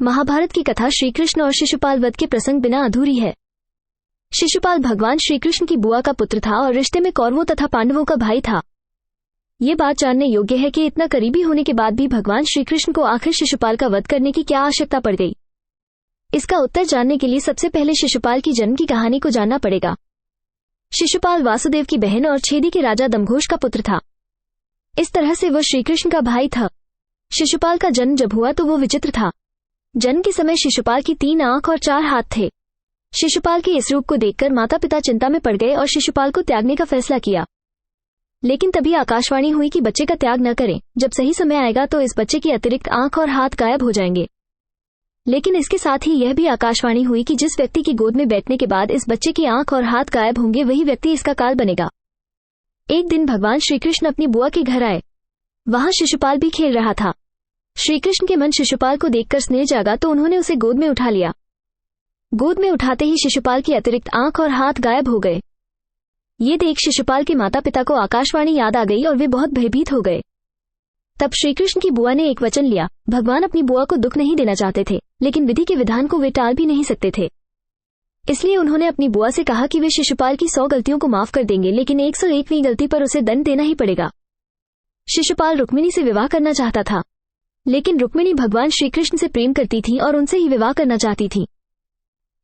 महाभारत की कथा श्री कृष्ण और शिशुपाल वध के प्रसंग बिना अधूरी है। शिशुपाल भगवान श्री कृष्ण की बुआ का पुत्र था और रिश्ते में कौरवों तथा पांडवों का भाई था। ये बात जानने योग्य है कि इतना करीबी होने के बाद भी भगवान श्री कृष्ण को आखिर शिशुपाल का वध करने की क्या आवश्यकता पड़ गई। इसका उत्तर जानने के लिए सबसे पहले शिशुपाल की जन्म की कहानी को जानना पड़ेगा। शिशुपाल वासुदेव की बहन और छेदी के राजा दमघोष का पुत्र था। इस तरह से वह श्रीकृष्ण का भाई था। शिशुपाल का जन्म जब हुआ तो वो विचित्र था। जन्म के समय शिशुपाल की 3 आंख और 4 हाथ थे। शिशुपाल के इस रूप को देखकर माता पिता चिंता में पड़ गए और शिशुपाल को त्यागने का फैसला किया। लेकिन तभी आकाशवाणी हुई कि बच्चे का त्याग न करें, जब सही समय आएगा तो इस बच्चे की अतिरिक्त आंख और हाथ गायब हो जाएंगे। लेकिन इसके साथ ही यह भी आकाशवाणी हुई कि जिस व्यक्ति की गोद में बैठने के बाद इस बच्चे की आंख और हाथ गायब होंगे वही व्यक्ति इसका काल बनेगा। एक दिन भगवान श्रीकृष्ण अपनी बुआ के घर आए। वहां शिशुपाल भी खेल रहा था। श्रीकृष्ण के मन शिशुपाल को देखकर स्नेह जागा तो उन्होंने उसे गोद में उठा लिया। गोद में उठाते ही शिशुपाल की अतिरिक्त आंख और हाथ गायब हो गए। ये देख शिशुपाल के माता पिता को आकाशवाणी याद आ गई और वे बहुत भयभीत हो गए। तब श्रीकृष्ण की बुआ ने एक वचन लिया। भगवान अपनी बुआ को दुख नहीं देना चाहते थे, लेकिन विधि के विधान को वे टाल भी नहीं सकते थे। इसलिए उन्होंने अपनी बुआ से कहा कि वे शिशुपाल की 100 गलतियों को माफ कर देंगे, लेकिन 101वीं गलती पर उसे दंड देना ही पड़ेगा। शिशुपाल रुक्मिणी से विवाह करना चाहता था, लेकिन रुक्मिणी भगवान श्रीकृष्ण से प्रेम करती थी और उनसे ही विवाह करना चाहती थी।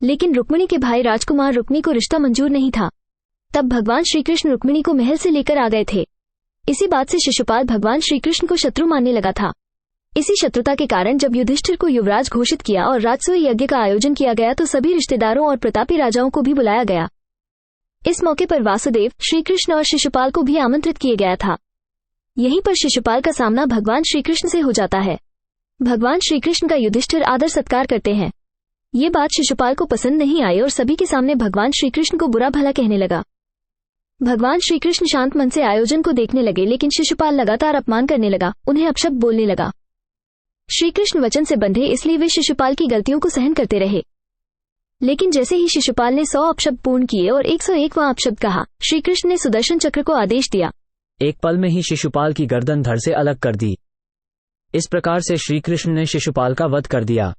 लेकिन रुक्मिणी के भाई राजकुमार रुक्मी को रिश्ता मंजूर नहीं था। तब भगवान श्रीकृष्ण रुक्मिणी को महल से लेकर आ गए थे। इसी बात से शिशुपाल भगवान श्रीकृष्ण को शत्रु मानने लगा था। इसी शत्रुता के कारण जब युधिष्ठिर को युवराज घोषित किया और राजसूय यज्ञ का आयोजन किया गया तो सभी रिश्तेदारों और प्रतापी राजाओं को भी बुलाया गया। इस मौके पर वासुदेव, श्रीकृष्ण और शिशुपाल को भी आमंत्रित किया गया था। यहीं पर शिशुपाल का सामना भगवान श्रीकृष्ण से हो जाता है। भगवान श्रीकृष्ण का युधिष्ठिर आदर सत्कार करते हैं। ये बात शिशुपाल को पसंद नहीं आई और सभी के सामने भगवान श्रीकृष्ण को बुरा भला कहने लगा। भगवान श्रीकृष्ण शांत मन से आयोजन को देखने लगे, लेकिन शिशुपाल लगातार अपमान करने लगा, उन्हें अपशब्द बोलने लगा। श्रीकृष्ण वचन से बंधे इसलिए वे शिशुपाल की गलतियों को सहन करते रहे। लेकिन जैसे ही शिशुपाल ने 100 अपशब्द पूर्ण किए और 101वां अपशब्द कहा, श्रीकृष्ण ने सुदर्शन चक्र को आदेश दिया। एक पल में ही शिशुपाल की गर्दन धड़ से अलग कर दी। इस प्रकार से श्रीकृष्ण ने शिशुपाल का वध कर दिया।